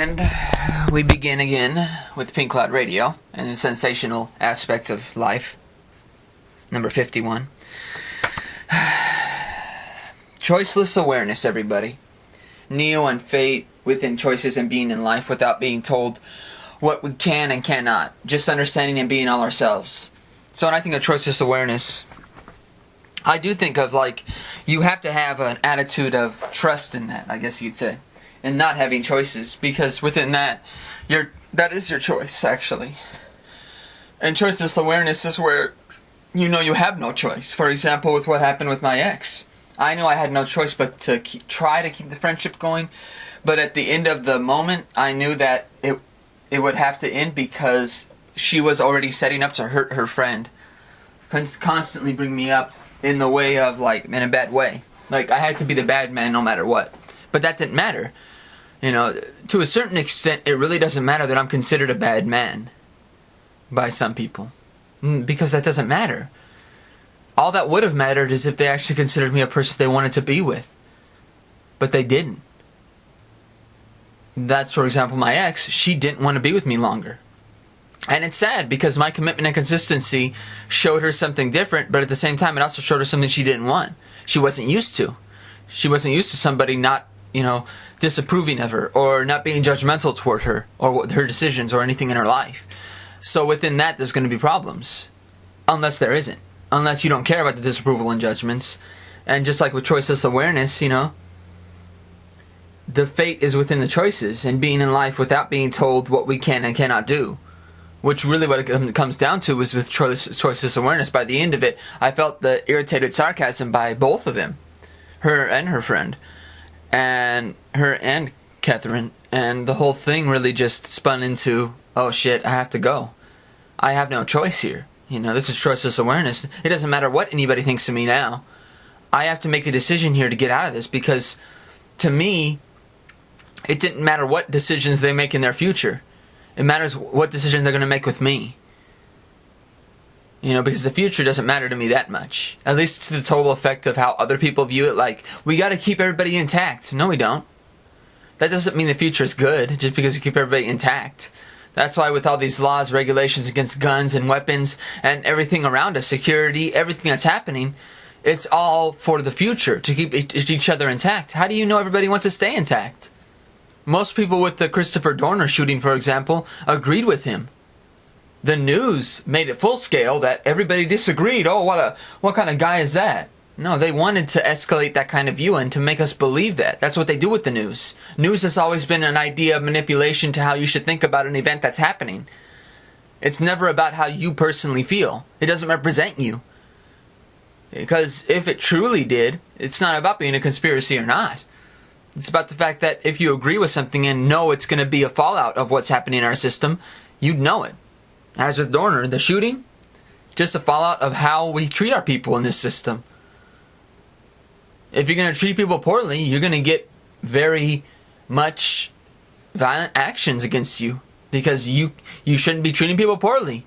And we begin again with Pink Cloud Radio and the sensational aspects of life. Number 51. Choiceless awareness, everybody. Neo and fate within choices and being in life without being told what we can and cannot. Just understanding and being all ourselves. So when I think of choiceless awareness, I do think of you have to have an attitude of trust in that, I guess you'd say. And not having choices, because within that, that is your choice, actually. And choiceless awareness is where you know you have no choice. For example, with what happened with my ex. I knew I had no choice but to try to keep the friendship going, but at the end of the moment, I knew that it would have to end because she was already setting up to hurt her friend. Constantly bring me up in the way of, in a bad way. I had to be the bad man no matter what. But that didn't matter. To a certain extent, it really doesn't matter that I'm considered a bad man by some people. Because that doesn't matter. All that would have mattered is if they actually considered me a person they wanted to be with. But they didn't. That's, for example, my ex. She didn't want to be with me longer. And it's sad because my commitment and consistency showed her something different, but at the same time it also showed her something she didn't want. She wasn't used to. She wasn't used to somebody not, disapproving of her or not being judgmental toward her or her decisions or anything in her life. So within that, there's going to be problems. Unless there isn't. Unless you don't care about the disapproval and judgments. And just like with choiceless awareness, the fate is within the choices and being in life without being told what we can and cannot do. Which really what it comes down to is with choiceless awareness. By the end of it, I felt the irritated sarcasm by both of them. Her and her friend. And her and Catherine. And the whole thing really just spun into, oh shit, I have to go. I have no choice here. This is choiceless awareness. It doesn't matter what anybody thinks of me now. I have to make a decision here to get out of this because to me, it didn't matter what decisions they make in their future. It matters what decision they're going to make with me. Because the future doesn't matter to me that much. At least to the total effect of how other people view it. We got to keep everybody intact. No, we don't. That doesn't mean the future is good just because we keep everybody intact. That's why with all these laws, regulations against guns and weapons and everything around us, security, everything that's happening, it's all for the future to keep each other intact. How do you know everybody wants to stay intact? Most people with the Chris Dorner shooting, for example, agreed with him. The news made it full scale that everybody disagreed. Oh, what kind of guy is that? No, they wanted to escalate that kind of view and to make us believe that. That's what they do with the news. News has always been an idea of manipulation to how you should think about an event that's happening. It's never about how you personally feel. It doesn't represent you. Because if it truly did, it's not about being a conspiracy or not. It's about the fact that if you agree with something and know it's going to be a fallout of what's happening in our system, you'd know it. As with Dorner, the shooting, just a fallout of how we treat our people in this system. If you're going to treat people poorly, you're going to get very much violent actions against you. Because you shouldn't be treating people poorly.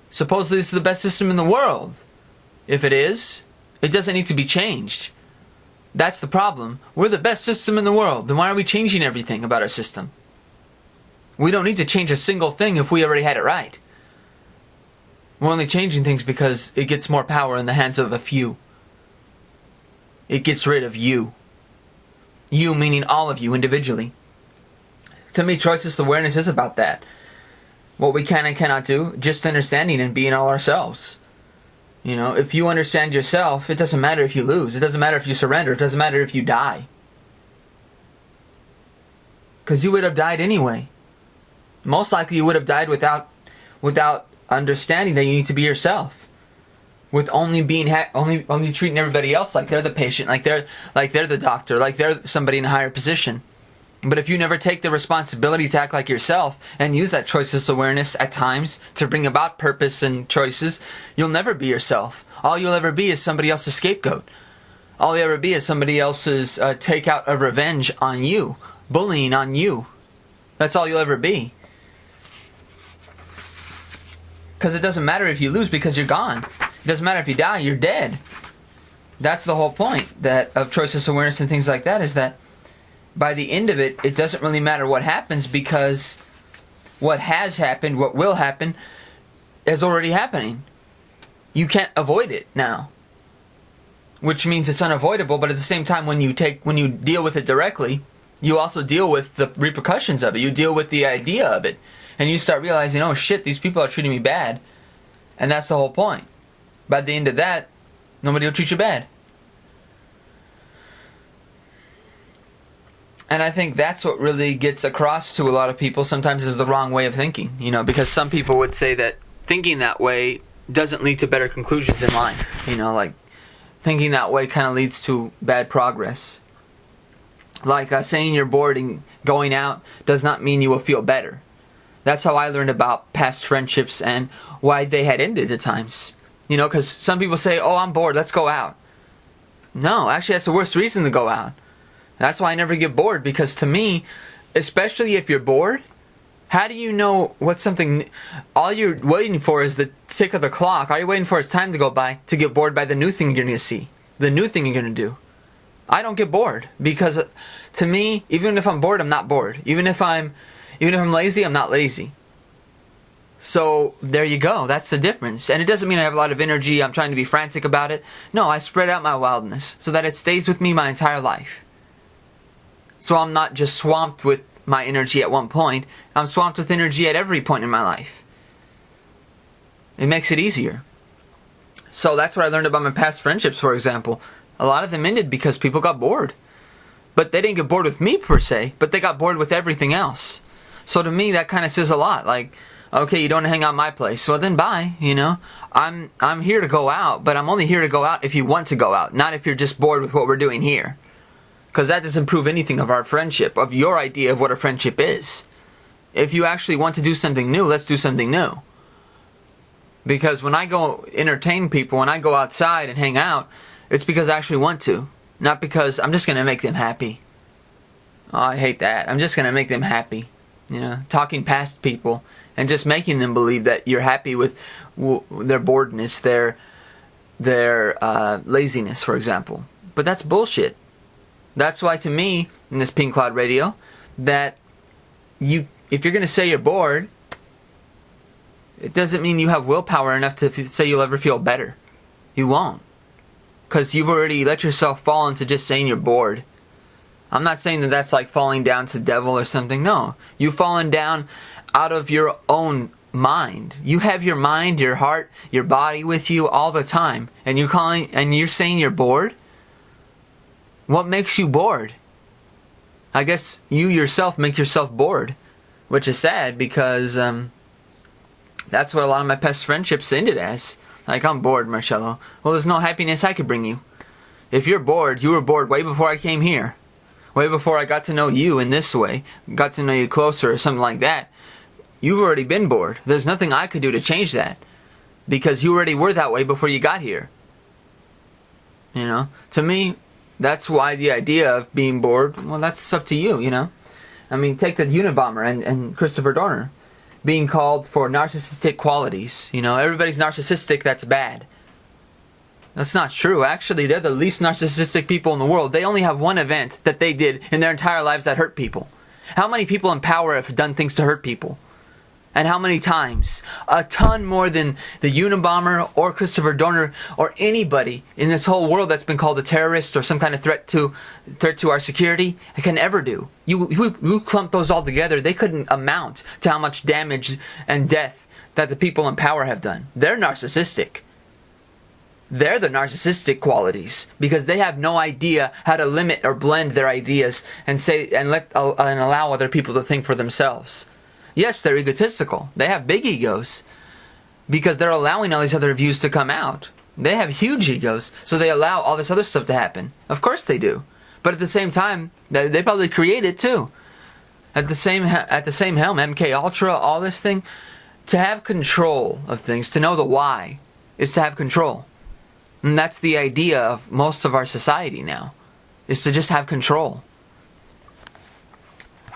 Supposedly this is the best system in the world. If it is, it doesn't need to be changed. That's the problem. We're the best system in the world. Then why are we changing everything about our system? We don't need to change a single thing if we already had it right. We're only changing things because it gets more power in the hands of a few. It gets rid of you. You meaning all of you individually. To me, choiceless awareness is about that. What we can and cannot do, just understanding and being all ourselves. If you understand yourself, it doesn't matter if you lose. It doesn't matter if you surrender. It doesn't matter if you die. Because you would have died anyway. Most likely you would have died without understanding that you need to be yourself. With only being only treating everybody else like they're the patient, like they're the doctor, like they're somebody in a higher position. But if you never take the responsibility to act like yourself and use that choiceless awareness at times to bring about purpose and choices, you'll never be yourself. All you'll ever be is somebody else's scapegoat. All you'll ever be is somebody else's takeout of revenge on you, bullying on you. That's all you'll ever be. Because it doesn't matter if you lose because you're gone. It doesn't matter if you die, you're dead. That's the whole point of choiceless awareness and things like that, is that by the end of it, it doesn't really matter what happens, because what has happened, what will happen, is already happening. You can't avoid it now. Which means it's unavoidable, but at the same time, when you deal with it directly, you also deal with the repercussions of it. You deal with the idea of it. And you start realizing, oh shit, these people are treating me bad. And that's the whole point. By the end of that, nobody will treat you bad. And I think that's what really gets across to a lot of people sometimes, is the wrong way of thinking. Because some people would say that thinking that way doesn't lead to better conclusions in life. Like thinking that way kind of leads to bad progress. Like saying you're bored and going out does not mean you will feel better. That's how I learned about past friendships and why they had ended at times. Because some people say, oh, I'm bored, let's go out. No, actually that's the worst reason to go out. That's why I never get bored, because to me, especially if you're bored, how do you know what's something... All you're waiting for is the tick of the clock. All you're waiting for is time to go by to get bored by the new thing you're going to see. The new thing you're going to do. I don't get bored, because to me, even if I'm bored, I'm not bored. Even if I'm lazy, I'm not lazy. So there you go. That's the difference. And it doesn't mean I have a lot of energy, I'm trying to be frantic about it. No, I spread out my wildness so that it stays with me my entire life. So I'm not just swamped with my energy at one point. I'm swamped with energy at every point in my life. It makes it easier. So that's what I learned about my past friendships, for example. A lot of them ended because people got bored. But they didn't get bored with me per se, but they got bored with everything else. So to me, that kind of says a lot. Like, okay, you don't hang out my place, well then bye, I'm here to go out, but I'm only here to go out if you want to go out, not if you're just bored with what we're doing here. Because that doesn't prove anything of our friendship, of your idea of what a friendship is. If you actually want to do something new, let's do something new. Because when I go entertain people, when I go outside and hang out, it's because I actually want to. Not because I'm just going to make them happy. Oh, I hate that. I'm just going to make them happy. Talking past people and just making them believe that you're happy with their boredness, their laziness, for example. But that's bullshit. That's why, to me, in this Pink Cloud Radio, that if you're going to say you're bored, it doesn't mean you have willpower enough to say you'll ever feel better. You won't. Because you've already let yourself fall into just saying you're bored. I'm not saying that that's like falling down to the devil or something. No. You've fallen down out of your own mind. You have your mind, your heart, your body with you all the time. And you're saying you're bored? What makes you bored? I guess you yourself make yourself bored. Which is sad, because that's what a lot of my past friendships ended as. Like, I'm bored, Marcello. Well, there's no happiness I could bring you. If you're bored, you were bored way before I came here. Way before I got to know you in this way. Got to know you closer or something like that. You've already been bored. There's nothing I could do to change that. Because you already were that way before you got here. To me, that's why the idea of being bored, well, that's up to you, I mean, take the Unabomber and Chris Dorner. Being called for narcissistic qualities. Everybody's narcissistic, that's bad. That's not true. Actually, they're the least narcissistic people in the world. They only have one event that they did in their entire lives that hurt people. How many people in power have done things to hurt people? And how many times? A ton more than the Unabomber or Christopher Dorner or anybody in this whole world that's been called a terrorist or some kind of threat to our security can ever do. You clump those all together, they couldn't amount to how much damage and death that the people in power have done. They're narcissistic. They're the narcissistic qualities because they have no idea how to limit or blend their ideas and allow other people to think for themselves. Yes, they're egotistical. They have big egos because they're allowing all these other views to come out. They have huge egos, so they allow all this other stuff to happen. Of course they do. But at the same time, they probably create it too. At the same helm, MK Ultra, all this thing, to have control of things, to know the why, is to have control. And that's the idea of most of our society now, is to just have control.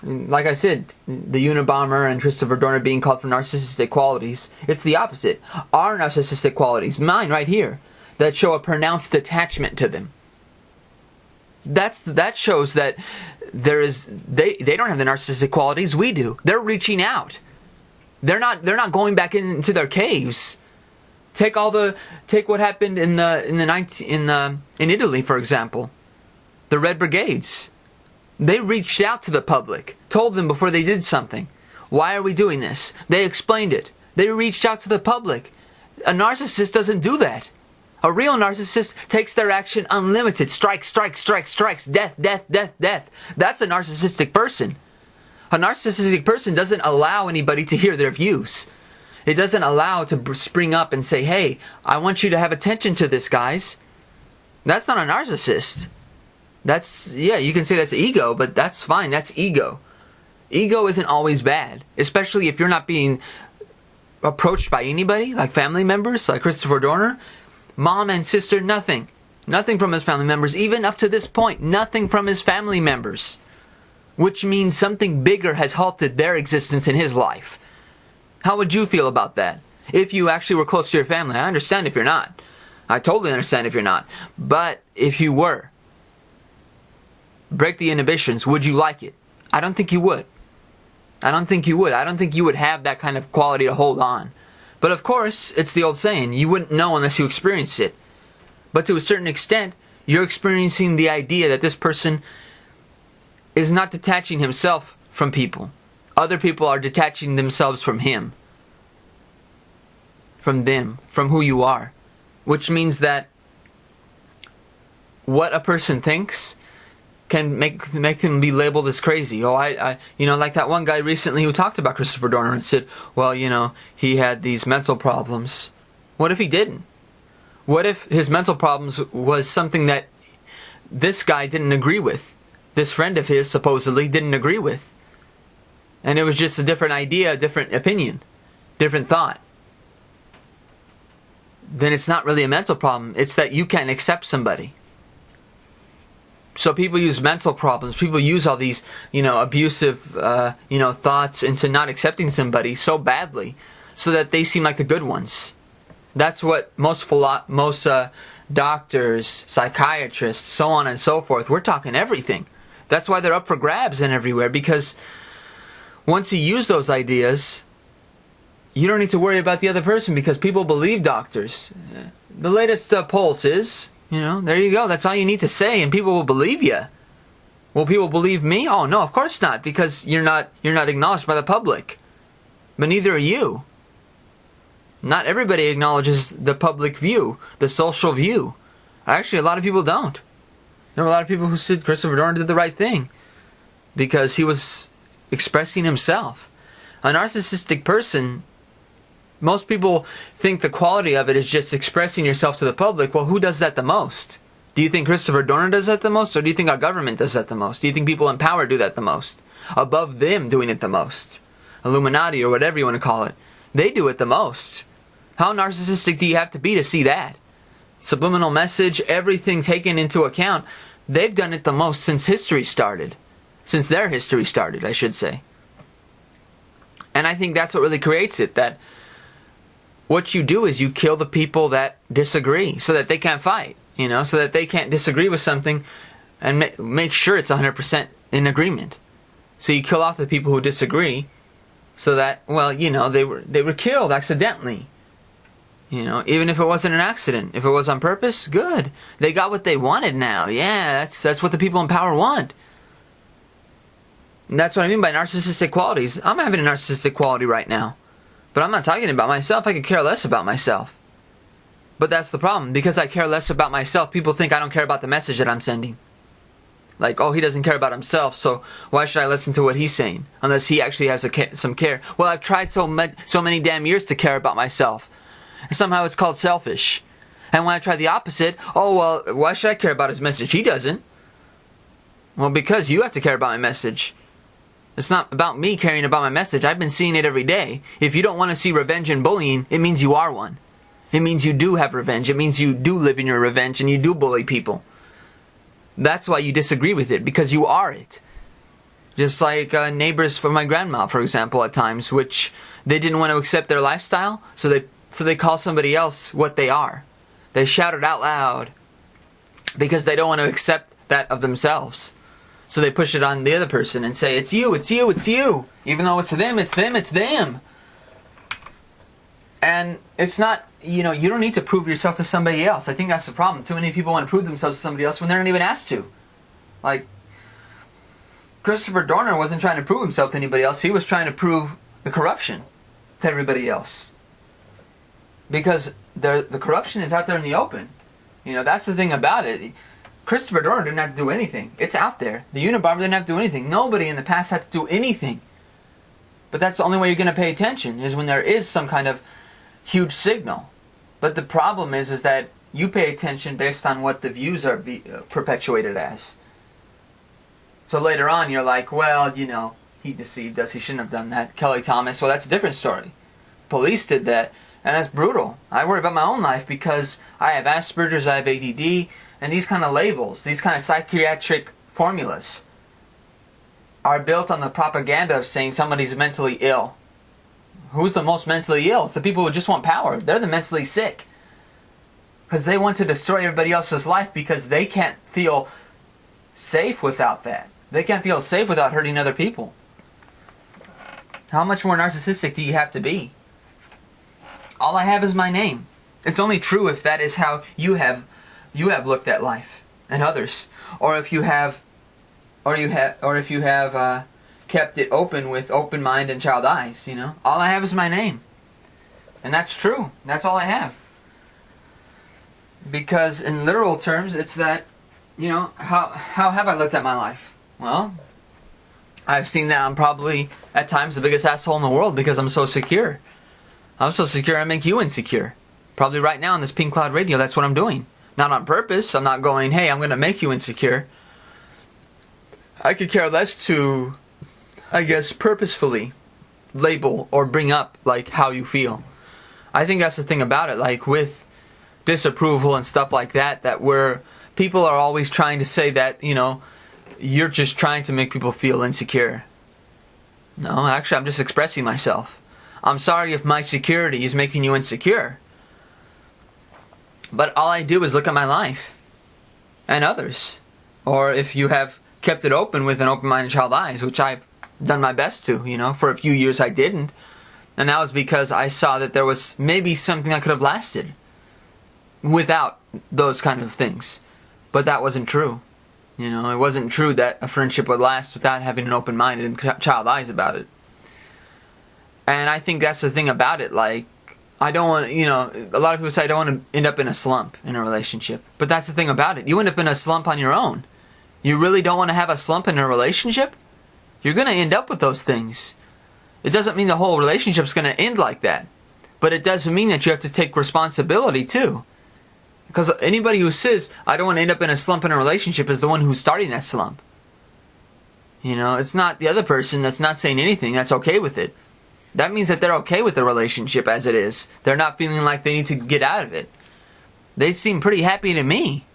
Like I said, the Unabomber and Christopher Dorner being called for narcissistic qualities, it's the opposite. Our narcissistic qualities, mine right here, that show a pronounced detachment to them. That shows that they don't have the narcissistic qualities we do. They're reaching out. They're not going back into their caves. Take what happened in Italy, for example. The Red Brigades. They reached out to the public, told them before they did something. Why are we doing this? They explained it. They reached out to the public. A narcissist doesn't do that. A real narcissist takes their action unlimited. Strikes, death. That's a narcissistic person. A narcissistic person doesn't allow anybody to hear their views. It doesn't allow to spring up and say, hey, I want you to have attention to this, guys. That's not a narcissist. You can say that's ego, but that's fine. That's ego. Ego isn't always bad, especially if you're not being approached by anybody, like family members, like Christopher Dorner. Mom and sister, nothing. Nothing from his family members. Even up to this point, nothing from his family members. Which means something bigger has halted their existence in his life. How would you feel about that? If you actually were close to your family. I understand if you're not. I totally understand if you're not. But if you were, break the inhibitions, would you like it? I don't think you would. I don't think you would have that kind of quality to hold on. But of course, it's the old saying, you wouldn't know unless you experienced it. But to a certain extent, you're experiencing the idea that this person is not detaching himself from people. Other people are detaching themselves from him. From them. From who you are. Which means that what a person thinks can make him be labeled as crazy. Like that one guy recently who talked about Christopher Dorner and said, well, he had these mental problems. What if he didn't? What if his mental problems was something that this guy didn't agree with? This friend of his supposedly didn't agree with. And it was just a different idea, a different opinion, different thought. Then it's not really a mental problem. It's that you can't accept somebody. So people use mental problems. People use all these, abusive, thoughts into not accepting somebody so badly, so that they seem like the good ones. That's what most doctors, psychiatrists, so on and so forth. We're talking everything. That's why they're up for grabs and everywhere, because once you use those ideas, you don't need to worry about the other person, because people believe doctors. The latest pulse is, there you go. That's all you need to say, and people will believe you. Will people believe me? Oh no, of course not, because you're not acknowledged by the public. But neither are you. Not everybody acknowledges the public view, the social view. Actually, a lot of people don't. There were a lot of people who said Christopher Dorner did the right thing because he was expressing himself. A narcissistic person, most people think the quality of it is just expressing yourself to the public. Well, who does that the most? Do you think Christopher Dorner does that the most? Or do you think our government does that the most? Do you think people in power do that the most? Above them doing it the most? Illuminati or whatever you want to call it. They do it the most. How narcissistic do you have to be to see that? Subliminal message, everything taken into account. They've done it the most since history started. Since their history started, I should say. And I think that's what really creates it. That what you do is you kill the people that disagree so that they can't fight. So that they can't disagree with something and make sure it's 100% in agreement. So you kill off the people who disagree so that, they were killed accidentally. Even if it wasn't an accident. If it was on purpose, good. They got what they wanted now. Yeah, that's what the people in power want. And that's what I mean by narcissistic qualities. I'm having a narcissistic quality right now. But I'm not talking about myself. I could care less about myself. But that's the problem. Because I care less about myself, people think I don't care about the message that I'm sending. Like, oh, he doesn't care about himself, so why should I listen to what he's saying? Unless he actually has some care. Well, I've tried so many damn years to care about myself. And somehow it's called selfish. And when I try the opposite, oh, well, why should I care about his message? He doesn't. Well, because you have to care about my message. It's not about me caring about my message. I've been seeing it every day. If you don't want to see revenge and bullying, it means you are one. It means you do have revenge. It means you do live in your revenge and you do bully people. That's why you disagree with it, because you are it. Just like neighbors for my grandma, for example, at times, which they didn't want to accept their lifestyle, so they call somebody else what they are. They shout it out loud because they don't want to accept that of themselves. So they push it on the other person and say, it's you, it's you, it's you. Even though it's them, it's them, it's them. And it's not, you don't need to prove yourself to somebody else. I think that's the problem. Too many people want to prove themselves to somebody else when they're not even asked to. Like, Christopher Dorner wasn't trying to prove himself to anybody else. He was trying to prove the corruption to everybody else. Because the corruption is out there in the open. That's the thing about it. Christopher Dorner didn't have to do anything. It's out there. The Unabomber didn't have to do anything. Nobody in the past had to do anything. But that's the only way you're going to pay attention, is when there is some kind of huge signal. But the problem is that you pay attention based on what the views are perpetuated as. So later on you're like, well, he deceived us. He shouldn't have done that. Kelly Thomas, well, that's a different story. Police did that, and that's brutal. I worry about my own life because I have Asperger's, I have ADD, and these kind of labels, these kind of psychiatric formulas are built on the propaganda of saying somebody's mentally ill. Who's the most mentally ill? It's the people who just want power. They're the mentally sick. Because they want to destroy everybody else's life because they can't feel safe without that. They can't feel safe without hurting other people. How much more narcissistic do you have to be? All I have is my name. It's only true if that is how you have looked at life and others, or if you have kept it open with open mind and child eyes. All I have is my name, and that's true. That's all I have. Because in literal terms, it's that how have I looked at my life? Well, I've seen that I'm probably at times the biggest asshole in the world because I'm so secure. I'm so secure I make you insecure. Probably right now on this Pink Cloud Radio, that's what I'm doing. Not on purpose. I'm not going, hey, I'm going to make you insecure. I could care less to, I guess, purposefully label or bring up like how you feel. I think that's the thing about it. Like with disapproval and stuff like that, people are always trying to say that, you're just trying to make people feel insecure. No, actually, I'm just expressing myself. I'm sorry if my security is making you insecure. But all I do is look at my life and others. Or if you have kept it open with an open-minded child eyes, which I've done my best to, for a few years I didn't. And that was because I saw that there was maybe something that could have lasted without those kind of things. But that wasn't true. It wasn't true that a friendship would last without having an open-minded and child eyes about it. And I think that's the thing about it. Like, I don't want, a lot of people say I don't want to end up in a slump in a relationship. But that's the thing about it. You end up in a slump on your own. You really don't want to have a slump in a relationship? You're going to end up with those things. It doesn't mean the whole relationship's going to end like that. But it does mean that you have to take responsibility too. Because anybody who says, I don't want to end up in a slump in a relationship is the one who's starting that slump. It's not the other person that's not saying anything that's okay with it. That means that they're okay with the relationship as it is. They're not feeling like they need to get out of it. They seem pretty happy to me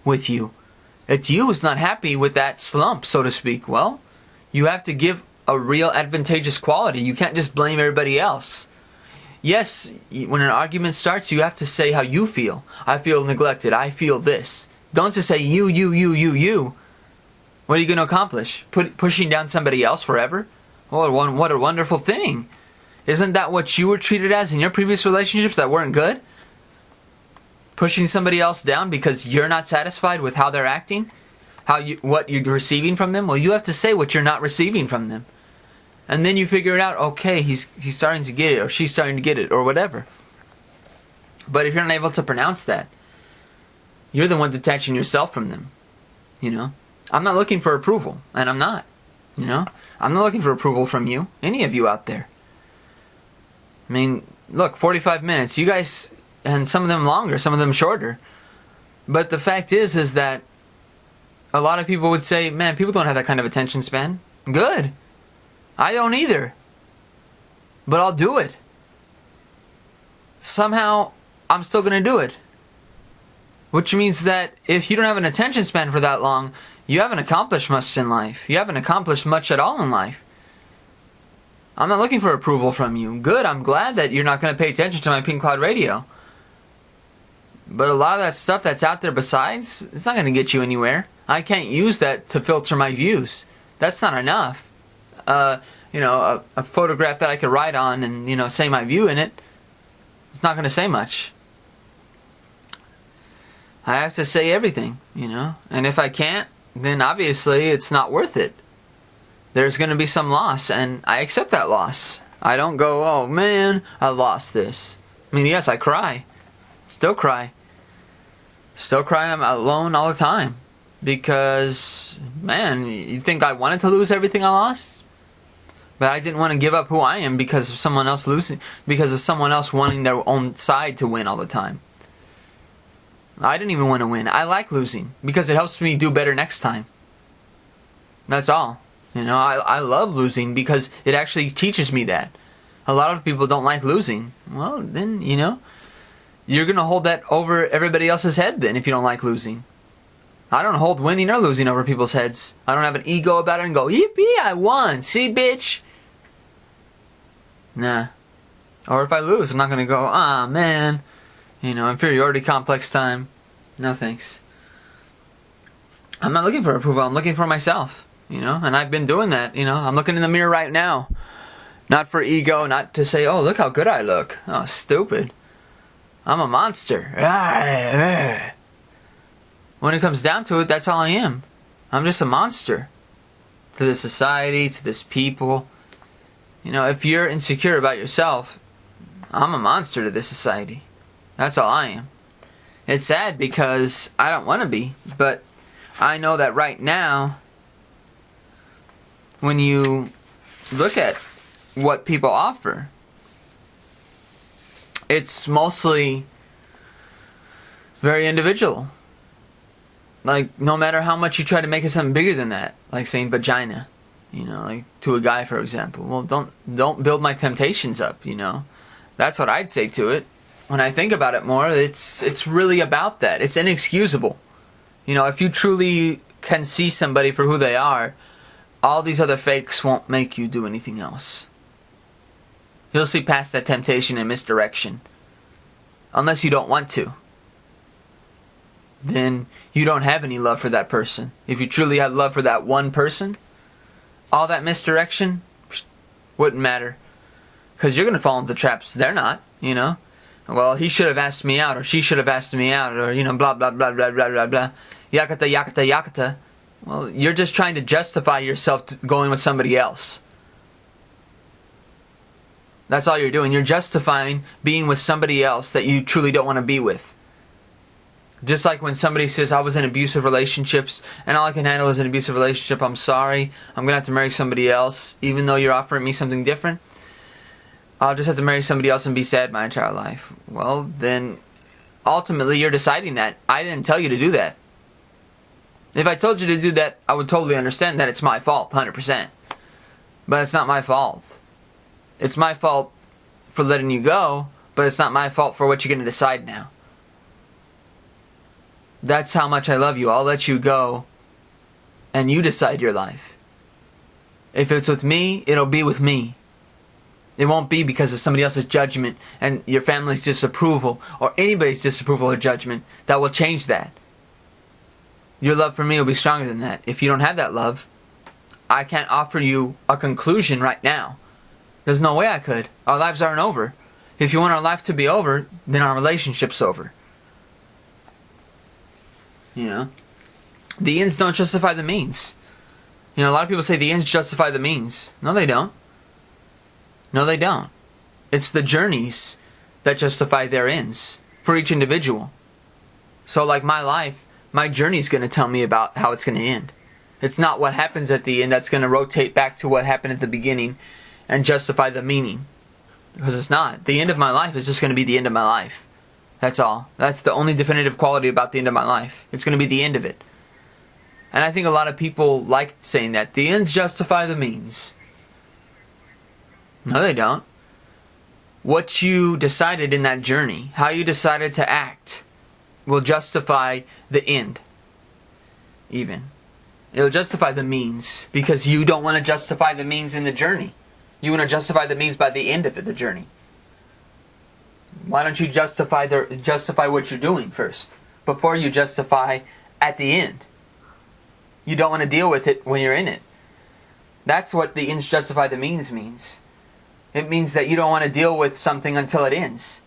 with you. It's you who's not happy with that slump, so to speak. Well, you have to give a real advantageous quality. You can't just blame everybody else. Yes, when an argument starts, you have to say how you feel. I feel neglected. I feel this. Don't just say you. What are you going to accomplish? Pushing down somebody else forever? Oh, what a wonderful thing. Isn't that what you were treated as in your previous relationships that weren't good? Pushing somebody else down because you're not satisfied with how they're acting? What you're receiving from them? Well, you have to say what you're not receiving from them. And then you figure it out, okay, he's starting to get it, or she's starting to get it, or whatever. But if you're not able to pronounce that, you're the one detaching yourself from them. I'm not looking for approval, and I'm not. I'm not looking for approval from you, any of you out there. I mean, look, 45 minutes, you guys, and some of them longer, some of them shorter. But the fact is that a lot of people would say, man, people don't have that kind of attention span. Good. I don't either. But I'll do it. Somehow, I'm still going to do it. Which means that if you don't have an attention span for that long, you haven't accomplished much in life. You haven't accomplished much at all in life. I'm not looking for approval from you. Good, I'm glad that you're not going to pay attention to my Pink Cloud Radio. But a lot of that stuff that's out there besides, it's not going to get you anywhere. I can't use that to filter my views. That's not enough. A photograph that I could write on and, say my view in it, it's not going to say much. I have to say everything, And if I can't, then obviously it's not worth it. There's going to be some loss, and I accept that loss. I don't go, oh man, I lost this. I mean, yes, I cry. Still cry. Still cry. I'm alone all the time. Because, man, you think I wanted to lose everything I lost? But I didn't want to give up who I am because of someone else losing, because of someone else wanting their own side to win all the time. I didn't even want to win. I like losing because it helps me do better next time. That's all. I love losing because it actually teaches me that. A lot of people don't like losing. Well, then, you're going to hold that over everybody else's head then if you don't like losing. I don't hold winning or losing over people's heads. I don't have an ego about it and go, yippee, I won. See, bitch? Nah. Or if I lose, I'm not going to go, man. Inferiority complex time. No thanks. I'm not looking for approval. I'm looking for myself. And I've been doing that. I'm looking in the mirror right now. Not for ego, not to say, oh, look how good I look. Oh, stupid. I'm a monster. When it comes down to it, that's all I am. I'm just a monster. To this society, to this people. If you're insecure about yourself, I'm a monster to this society. That's all I am. It's sad because I don't want to be, but I know that right now, when you look at what people offer, it's mostly very individual. Like, no matter how much you try to make it something bigger than that, like saying vagina, like to a guy, for example. Well, don't build my temptations up, That's what I'd say to it. When I think about it more, it's really about that. It's inexcusable. If you truly can see somebody for who they are, all these other fakes won't make you do anything else. You'll see past that temptation and misdirection. Unless you don't want to. Then you don't have any love for that person. If you truly have love for that one person, all that misdirection wouldn't matter. Because you're going to fall into traps they're not, Well, he should have asked me out, or she should have asked me out, or, blah, blah, blah, blah, blah, blah, blah. Yakata, yakata, yakata. Well, you're just trying to justify yourself going with somebody else. That's all you're doing. You're justifying being with somebody else that you truly don't want to be with. Just like when somebody says, I was in abusive relationships, and all I can handle is an abusive relationship, I'm sorry, I'm going to have to marry somebody else, even though you're offering me something different. I'll just have to marry somebody else and be sad my entire life. Well, then, ultimately, you're deciding that. I didn't tell you to do that. If I told you to do that, I would totally understand that it's my fault, 100%. But it's not my fault. It's my fault for letting you go, but it's not my fault for what you're going to decide now. That's how much I love you. I'll let you go, and you decide your life. If it's with me, it'll be with me. It won't be because of somebody else's judgment and your family's disapproval or anybody's disapproval or judgment that will change that. Your love for me will be stronger than that. If you don't have that love, I can't offer you a conclusion right now. There's no way I could. Our lives aren't over. If you want our life to be over, then our relationship's over. The ends don't justify the means. A lot of people say the ends justify the means. No, they don't. No, they don't. It's the journeys that justify their ends for each individual. So like my life, my journey's going to tell me about how it's going to end. It's not what happens at the end that's going to rotate back to what happened at the beginning and justify the meaning. Because it's not. The end of my life is just going to be the end of my life. That's all. That's the only definitive quality about the end of my life. It's going to be the end of it. And I think a lot of people like saying that. The ends justify the means. No, they don't. What you decided in that journey, how you decided to act, will justify the end. Even. It'll justify the means. Because you don't want to justify the means in the journey. You want to justify the means by the end of the journey. Why don't you justify what you're doing first before you justify at the end? You don't want to deal with it when you're in it. That's what the ends justify the means means. It means that you don't want to deal with something until it ends.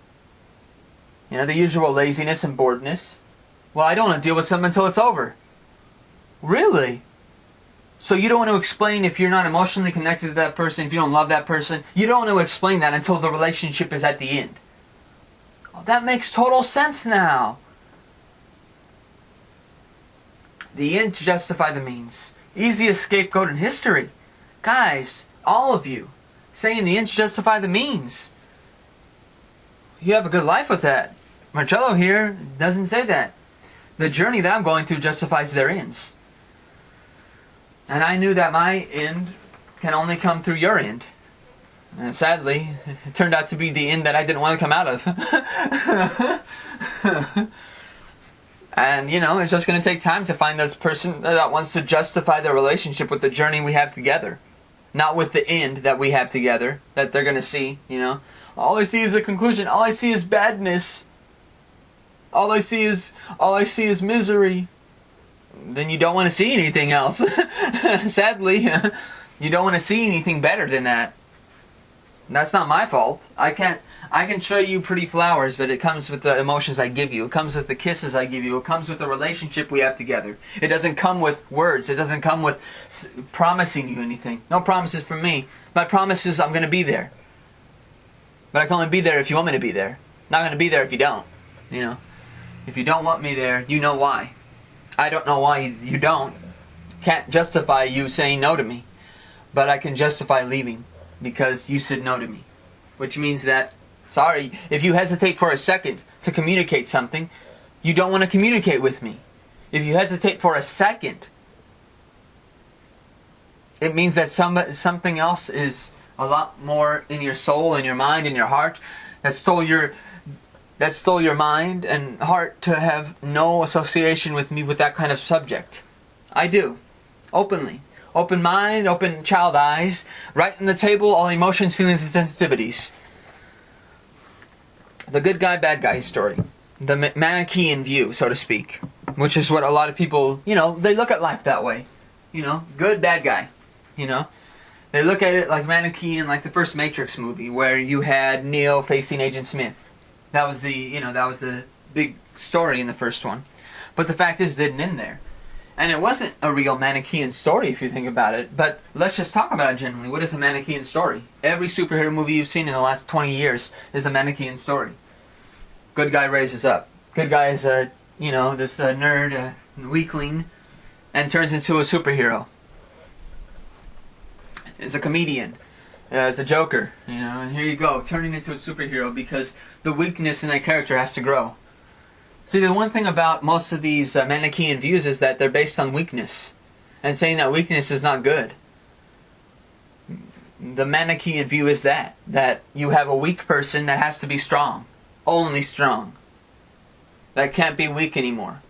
You know, the usual laziness and boredness. Well, I don't want to deal with something until it's over. Really? So you don't want to explain if you're not emotionally connected to that person, if you don't love that person, you don't want to explain that until the relationship is at the end. Well, that makes total sense now. The ends justify the means. Easiest scapegoat in history. Guys, all of you, saying the ends justify the means. You have a good life with that. Marcello here doesn't say that. The journey that I'm going through justifies their ends. And I knew that my end can only come through your end. And sadly, it turned out to be the end that I didn't want to come out of. And, you know, it's just going to take time to find this person that wants to justify their relationship with the journey we have together. Not with the end that we have together, that they're going to see, you know. All I see is the conclusion. All I see is badness. All I see is misery. Then you don't want to see anything else. Sadly, you don't want to see anything better than that. That's not my fault. I can show you pretty flowers, but it comes with the emotions I give you. It comes with the kisses I give you. It comes with the relationship we have together. It doesn't come with words. It doesn't come with promising you anything. No promises from me. My promise is I'm going to be there. But I can only be there if you want me to be there. Not going to be there if you don't. You know, if you don't want me there, you know why. I don't know why you don't. Can't justify you saying no to me. But I can justify leaving because you said no to me. Which means that, sorry, if you hesitate for a second to communicate something, you don't want to communicate with me. If you hesitate for a second, it means that something else is a lot more in your soul, in your mind, in your heart, that stole your mind and heart to have no association with me with that kind of subject. I do. Openly. Open mind, open child eyes, right on the table, all emotions, feelings, and sensitivities. The good guy, bad guy story. The Manichaean view, so to speak. Which is what a lot of people, you know, they look at life that way. You know, good, bad guy. You know, they look at it like Manichaean, like the first Matrix movie, where you had Neo facing Agent Smith. That was the big story in the first one. But the fact is, it didn't end there. And it wasn't a real Manichaean story if you think about it. But let's just talk about it generally. What is a Manichaean story? Every superhero movie you've seen in the last 20 years is a Manichaean story. Good guy raises up. Good guy is this nerd, weakling, and turns into a superhero. Is a comedian. Is a joker. You know, and here you go, turning into a superhero because the weakness in that character has to grow. See, the one thing about most of these Manichaean views is that they're based on weakness. And saying that weakness is not good. The Manichaean view is that you have a weak person that has to be strong. Only strong. That can't be weak anymore.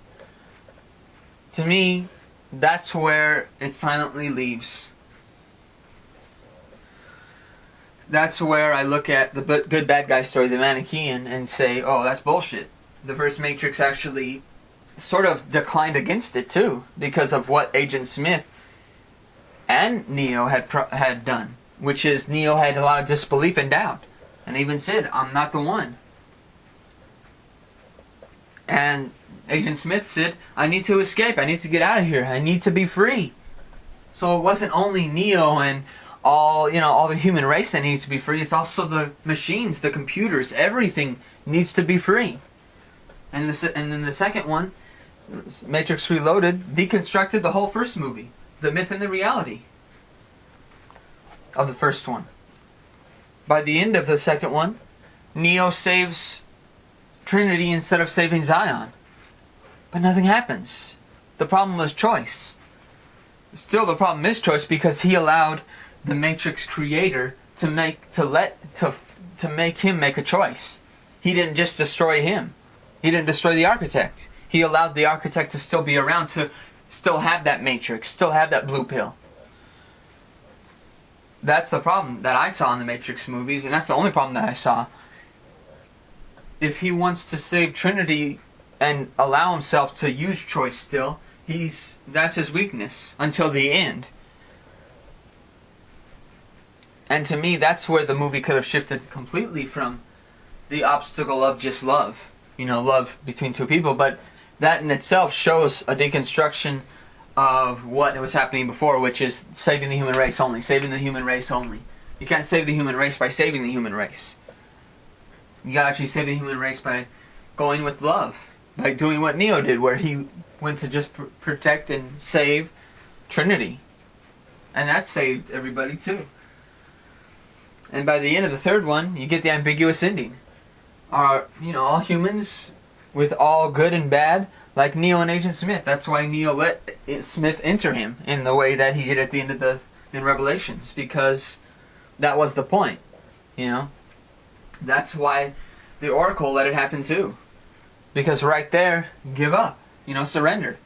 To me, that's where it silently leaves. That's where I look at the good bad guy story, the Manichaean, and say, oh, that's bullshit. The first Matrix actually sort of declined against it too, because of what Agent Smith and Neo had done, which is Neo had a lot of disbelief and doubt, and even said, "I'm not the one." And Agent Smith said, "I need to escape. I need to get out of here. I need to be free." So it wasn't only Neo and all the human race that needs to be free. It's also the machines, the computers, everything needs to be free. And then the second one, Matrix Reloaded, deconstructed the whole first movie. The myth and the reality of the first one. By the end of the second one, Neo saves Trinity instead of saving Zion. But nothing happens. The problem was choice. Still the problem is choice because he allowed the Matrix creator to make him make a choice. He didn't just destroy him. He didn't destroy the architect. He allowed the architect to still be around, to still have that matrix, still have that blue pill. That's the problem that I saw in the Matrix movies, and that's the only problem that I saw. if he wants to save Trinity and allow himself to use choice still, that's his weakness until the end. And to me, that's where the movie could have shifted completely from the obstacle of just love. Love between two people. But that in itself shows a deconstruction of what was happening before, which is saving the human race only. Saving the human race only. You can't save the human race by saving the human race. You gotta actually save the human race by going with love. By doing what Neo did, where he went to just protect and save Trinity. And that saved everybody too. And by the end of the third one, you get the ambiguous ending. Are all humans with all good and bad, like Neo and Agent Smith. That's why Neo let Smith enter him in the way that he did at the end of in Revelations, because that was the point. That's why the Oracle let it happen too. Because right there, give up. Surrender.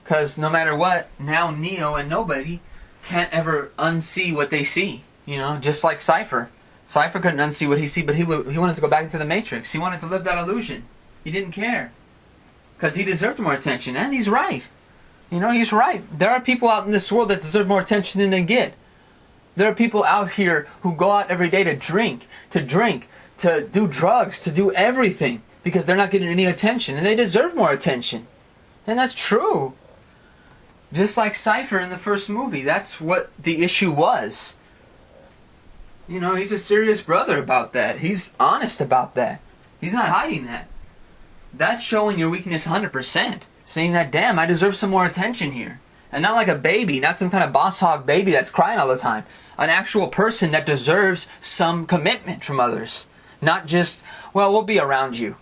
Because no matter what, now Neo and nobody can't ever unsee what they see. Just like Cypher. Cypher couldn't unsee what he see, but he wanted to go back into the Matrix. He wanted to live that illusion. He didn't care. Because he deserved more attention. And he's right. He's right. There are people out in this world that deserve more attention than they get. There are people out here who go out every day to drink, to do drugs, to do everything. Because they're not getting any attention. And they deserve more attention. And that's true. Just like Cypher in the first movie. That's what the issue was. He's a serious brother about that. He's honest about that. He's not hiding that. That's showing your weakness 100%. Saying that, damn, I deserve some more attention here. And not like a baby, not some kind of boss hog baby that's crying all the time. An actual person that deserves some commitment from others. Not just, well, we'll be around you.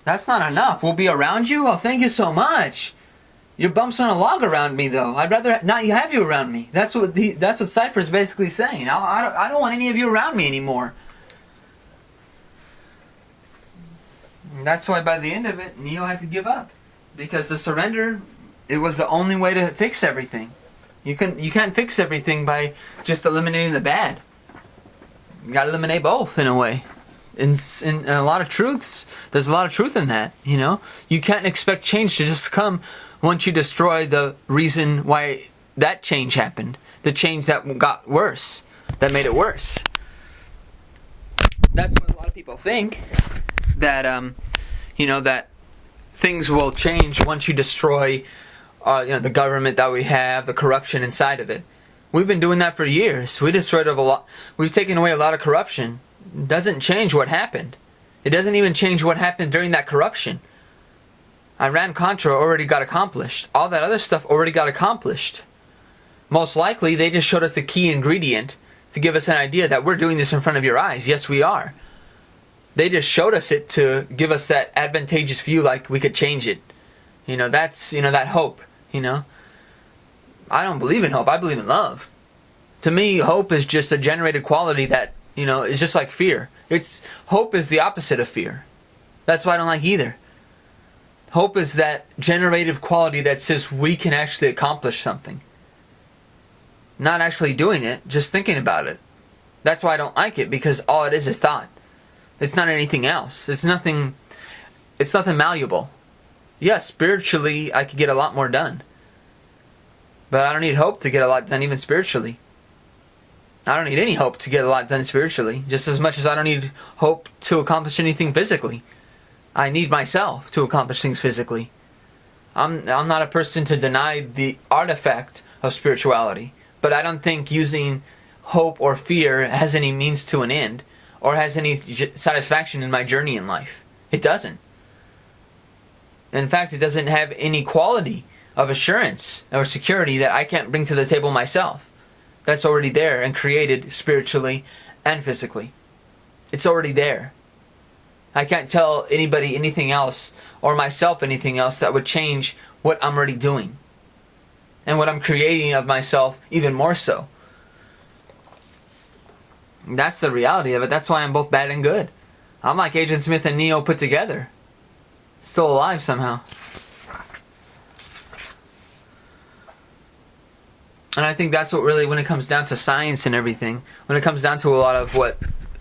That's not enough. We'll be around you? Oh, thank you so much. Your bump's on a log around me, though. I'd rather not have you around me. That's what Cypher's basically saying. I don't want any of you around me anymore. And that's why by the end of it, Neo had to give up. Because the surrender, it was the only way to fix everything. You can't fix everything by just eliminating the bad. You gotta eliminate both in a way. In a lot of truths, there's a lot of truth in that, You can't expect change to just come once you destroy the reason why that change happened. The change that got worse. That made it worse. That's what a lot of people think. That, that things will change once you destroy, the government that we have, the corruption inside of it. We've been doing that for years. We destroyed a lot. We've taken away a lot of corruption. It doesn't change what happened. It doesn't even change what happened during that corruption. Iran-Contra already got accomplished. All that other stuff already got accomplished. Most likely, they just showed us the key ingredient to give us an idea that we're doing this in front of your eyes. Yes, we are. They just showed us it to give us that advantageous view like we could change it. That's, that hope, I don't believe in hope. I believe in love. To me, hope is just a generated quality that, is just like fear. Hope is the opposite of fear. That's why I don't like either. Hope is that generative quality that says we can actually accomplish something. Not actually doing it, just thinking about it. That's why I don't like it, because all it is thought. It's not anything else. It's nothing malleable. Yes, spiritually I could get a lot more done. But I don't need hope to get a lot done even spiritually. I don't need any hope to get a lot done spiritually, just as much as I don't need hope to accomplish anything physically. I need myself to accomplish things physically. I'm not a person to deny the artifact of spirituality, but I don't think using hope or fear has any means to an end, or has any satisfaction in my journey in life. It doesn't. In fact, it doesn't have any quality of assurance or security that I can't bring to the table myself. That's already there and created spiritually and physically. It's already there. I can't tell anybody anything else or myself anything else that would change what I'm already doing. And what I'm creating of myself even more so. That's the reality of it. That's why I'm both bad and good. I'm like Agent Smith and Neo put together. Still alive somehow. And I think that's what really, when it comes down to science and everything, when it comes down to a lot of what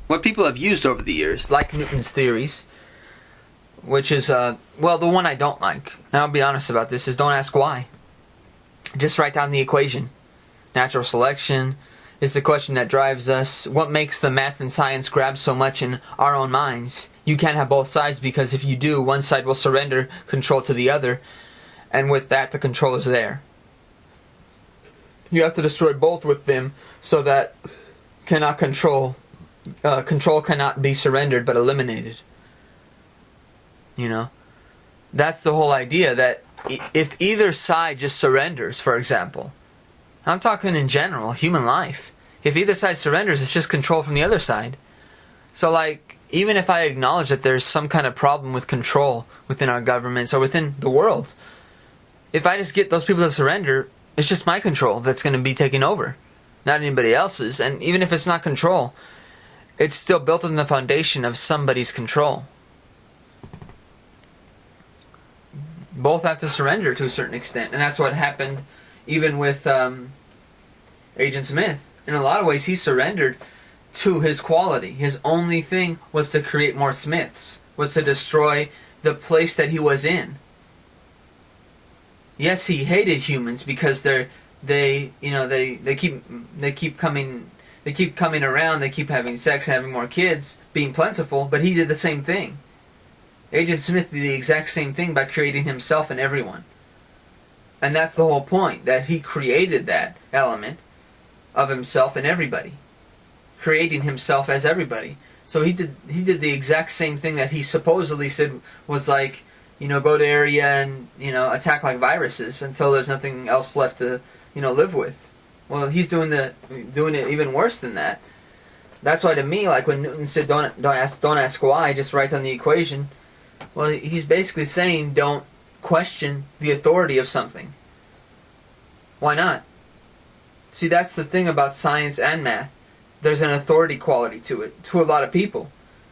what people have used over the years, like Newton's theories, which is, well, the one I don't like, and I'll be honest about this, is don't ask why. Just write down the equation. Natural selection is the question that drives us. What makes the math and science grab so much in our own minds? You can't have both sides, because if you do, one side will surrender control to the other, and with that, the control is there. You have to destroy both with them, so that control cannot be surrendered but eliminated. You know, that's the whole idea, that if either side just surrenders, for example, I'm talking in general, human life, if either side surrenders, it's just control from the other side. So like, even if I acknowledge that there's some kind of problem with control within our governments or within the world, if I just get those people to surrender, it's just my control that's going to be taken over, not anybody else's. And even if it's not control, it's still built on the foundation of somebody's control. Both have to surrender to a certain extent, and that's what happened even with Agent Smith. In a lot of ways, he surrendered to his quality. His only thing was to create more Smiths, was to destroy the place that he was in. Yes, he hated humans because they keep coming around, they keep having sex, having more kids, being plentiful, but he did the same thing. Agent Smith did the exact same thing by creating himself and everyone. And that's the whole point, that he created that element of himself and everybody, creating himself as everybody. So he did the exact same thing that he supposedly said was like, go to area and, attack like viruses until there's nothing else left to, live with. Well, he's doing it even worse than that. That's why, to me, like when Newton said, don't ask why, just write down the equation. Well, he's basically saying don't question the authority of something. Why not? See, that's the thing about science and math. There's an authority quality to it, to a lot of people.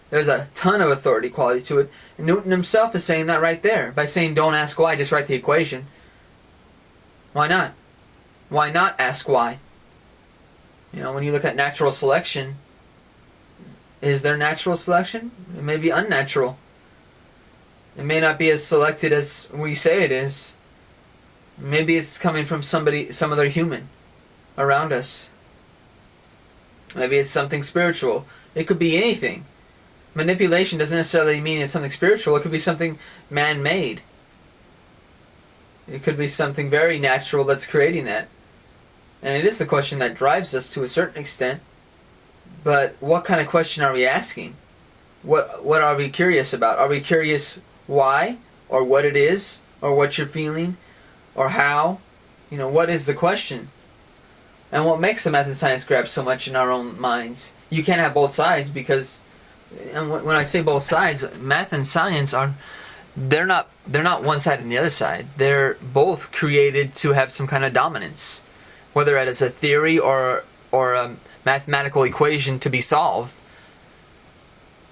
There's a ton of authority quality to it. And Newton himself is saying that right there. By saying don't ask why, just write the equation. Why not? Why not ask why? When you look at natural selection, is there natural selection? It may be unnatural. It may not be as selected as we say it is. Maybe it's coming from some other human around us. Maybe it's something spiritual. It could be anything. Manipulation doesn't necessarily mean it's something spiritual. It could be something man-made. It could be something very natural that's creating that. And it is the question that drives us to a certain extent. But what kind of question are we asking? What are we curious about? Are we curious why? Or what it is? Or what you're feeling? Or how? What is the question? And what makes the math and science grab so much in our own minds? You can't have both sides, because, and when I say both sides, math and science they're not one side and the other side. They're both created to have some kind of dominance, whether it is a theory or a mathematical equation to be solved.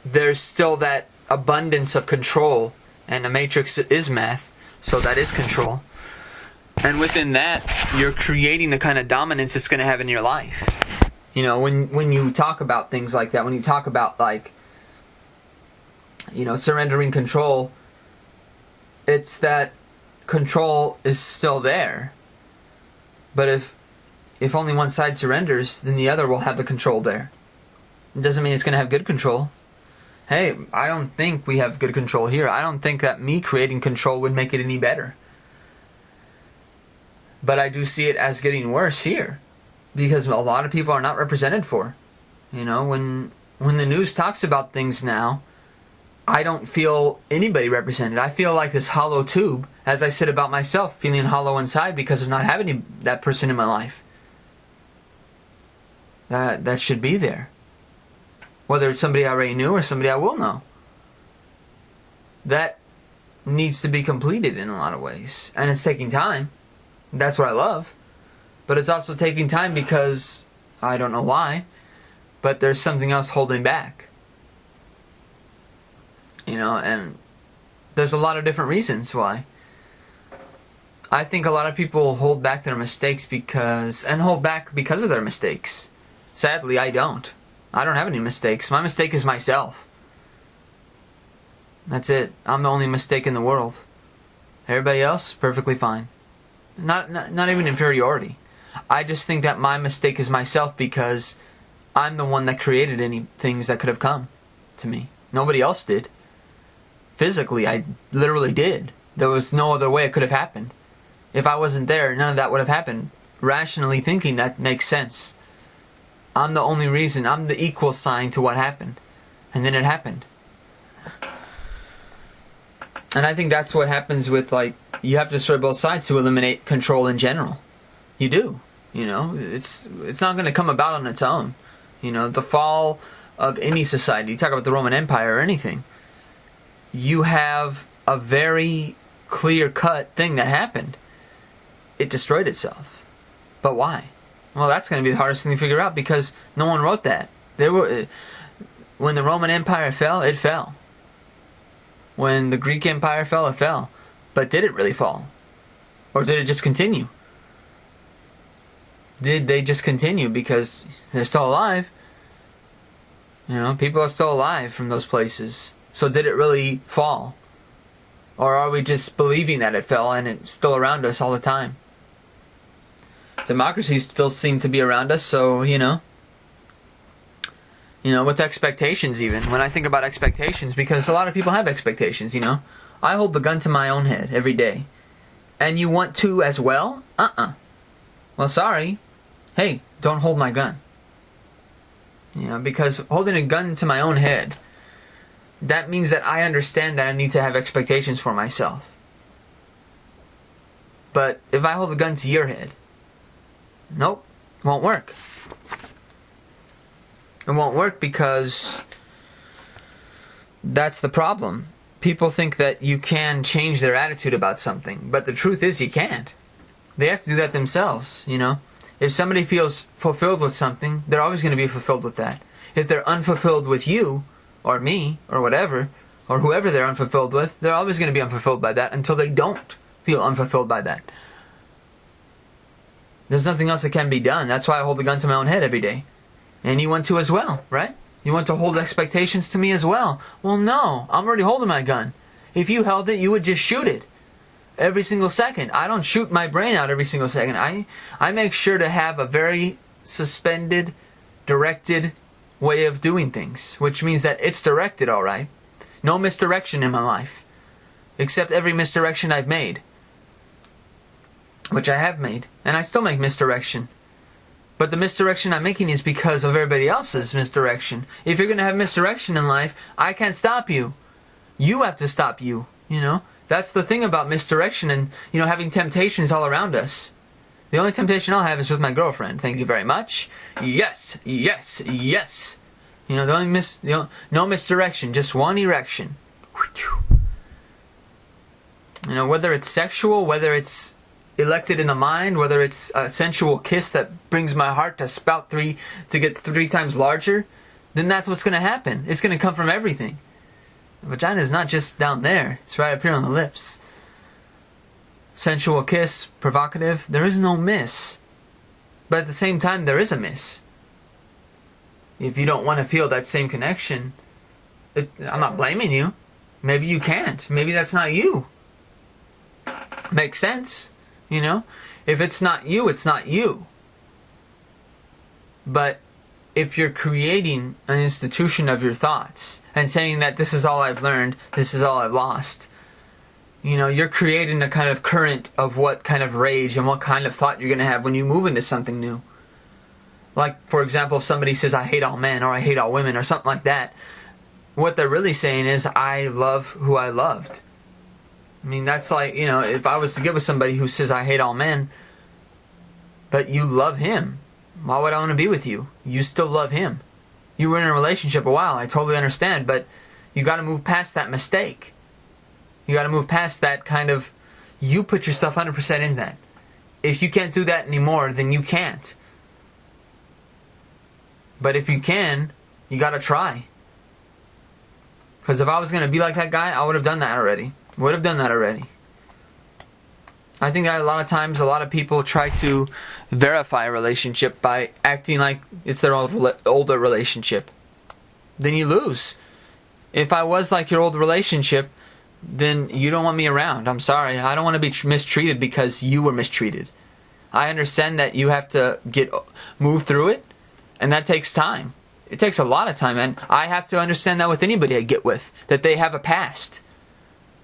There's still that abundance of control, and the matrix is math, so that is control. And within that, you're creating the kind of dominance it's going to have in your life. When you talk about things like that, when you talk about surrendering control, it's that control is still there. But if only one side surrenders, then the other will have the control there. It doesn't mean it's going to have good control. Hey, I don't think we have good control here. I don't think that me creating control would make it any better. But I do see it as getting worse here, because a lot of people are not represented for. When the news talks about things now, I don't feel anybody represented. I feel like this hollow tube, as I said about myself, feeling hollow inside because of not having that person in my life. That should be there. Whether it's somebody I already knew or somebody I will know. That needs to be completed in a lot of ways. And it's taking time. That's what I love. But it's also taking time because, I don't know why, but there's something else holding back. And there's a lot of different reasons why. I think a lot of people hold back their mistakes because of their mistakes. Sadly, I don't. I don't have any mistakes. My mistake is myself. That's it. I'm the only mistake in the world. Everybody else, perfectly fine. Not even inferiority. I just think that my mistake is myself because I'm the one that created any things that could have come to me. Nobody else did. Physically, I literally did. There was no other way it could have happened. If I wasn't there, none of that would have happened. Rationally thinking, that makes sense. I'm the only reason. I'm the equal sign to what happened. And then it happened. And I think that's what happens with, like, you have to destroy both sides to eliminate control in general. You do. You know, it's not going to come about on its own. You know, the fall of any society, you talk about the Roman Empire or anything, you have a very clear-cut thing that happened. It destroyed itself. But why? Well, that's going to be the hardest thing to figure out because no one wrote that. When the Roman Empire fell, it fell. When the Greek Empire fell, it fell. But did it really fall? Or did it just continue? Did they just continue because they're still alive? You know, people are still alive from those places. So did it really fall? Or are we just believing that it fell and it's still around us all the time? Democracies still seem to be around us, so, you know, with expectations even. When I think about expectations, because a lot of people have expectations, you know. I hold the gun to my own head every day. And you want to as well? Well, sorry. Hey, don't hold my gun. You know, because holding a gun to my own head, that means that I understand that I need to have expectations for myself. But if I hold the gun to your head, nope, won't work. It won't work because that's the problem. People think that you can change their attitude about something, but the truth is you can't. They have to do that themselves, you know. If somebody feels fulfilled with something, they're always going to be fulfilled with that. If they're unfulfilled with you, or me, or whatever, or whoever they're unfulfilled with, they're always going to be unfulfilled by that until they don't feel unfulfilled by that. There's nothing else that can be done. That's why I hold the gun to my own head every day. And you want to as well, right? You want to hold expectations to me as well. Well, no, I'm already holding my gun. If you held it, you would just shoot it every single second. I don't shoot my brain out every single second. I make sure to have a very suspended, directed way of doing things, which means that it's directed, all right. No misdirection in my life, except every misdirection I've made, which I have made, and I still make misdirection. But the misdirection I'm making is because of everybody else's misdirection. If you're going to have misdirection in life, I can't stop you. You have to stop you, you know. That's the thing about misdirection and, you know, having temptations all around us. The only temptation I'll have is with my girlfriend. Thank you very much. Yes, yes, yes. You know, no misdirection, just one erection. You know, whether it's sexual, whether it's elected in the mind, whether it's a sensual kiss that brings my heart to get 3 times larger, then that's what's going to happen. It's going to come from everything. The vagina is not just down there. It's right up here on the lips. Sensual kiss, provocative, there is no miss. But at the same time, there is a miss. If you don't want to feel that same connection, I'm not blaming you. Maybe you can't. Maybe that's not you. Makes sense, you know? If it's not you, it's not you. But if you're creating an institution of your thoughts and saying that this is all I've learned, this is all I've lost, you know, you're creating a kind of current of what kind of rage and what kind of thought you're going to have when you move into something new. Like, for example, if somebody says, I hate all men, or I hate all women, or something like that, what they're really saying is, I love who I loved. I mean, that's like, you know, if I was to get with somebody who says, I hate all men, but you love him, why would I want to be with you? You still love him. You were in a relationship a while, I totally understand, but you got to move past that mistake. You got to move past that kind of, you put yourself 100% in that. If you can't do that anymore, then you can't. But if you can, you got to try. Because if I was going to be like that guy, I would have done that already. I think that a lot of times a lot of people try to verify a relationship by acting like it's their older relationship. Then you lose. If I was like your old relationship, then you don't want me around. I'm sorry. I don't want to be mistreated because you were mistreated. I understand that you have to move through it, and that takes time. It takes a lot of time, and I have to understand that with anybody I get with, that they have a past.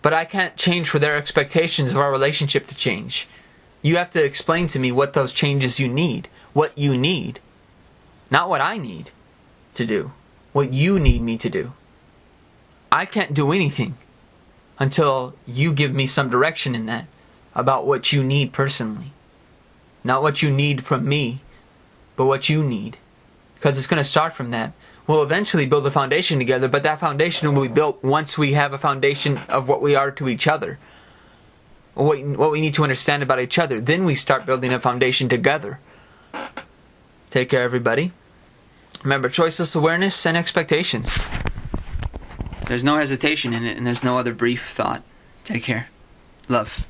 But I can't change for their expectations of our relationship to change. You have to explain to me what those changes you need. What you need. Not what I need to do. What you need me to do. I can't do anything until you give me some direction in that about what you need personally. Not what you need from me, but what you need. Because it's going to start from that. We'll eventually build a foundation together, but that foundation will be built once we have a foundation of what we are to each other. What we need to understand about each other. Then we start building a foundation together. Take care, everybody. Remember, choiceless awareness and expectations. There's no hesitation in it, and there's no other brief thought. Take care. Love.